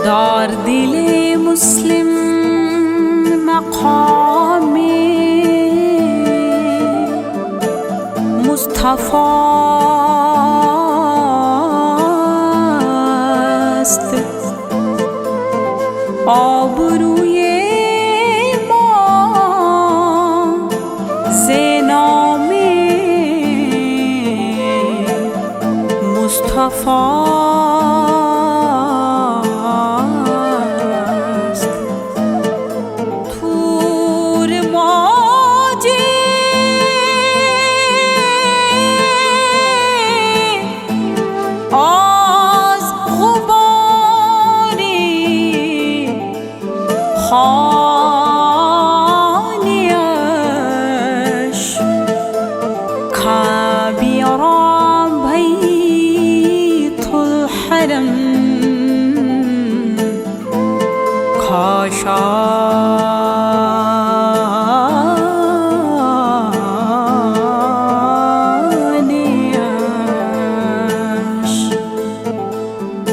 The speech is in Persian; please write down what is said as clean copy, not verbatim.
در دل مسلم مقام مصطفی است. آبروی ما ز نام مصطفی است. تور ماجی از غباری خانیش کبیرم بیت الحرم کاشان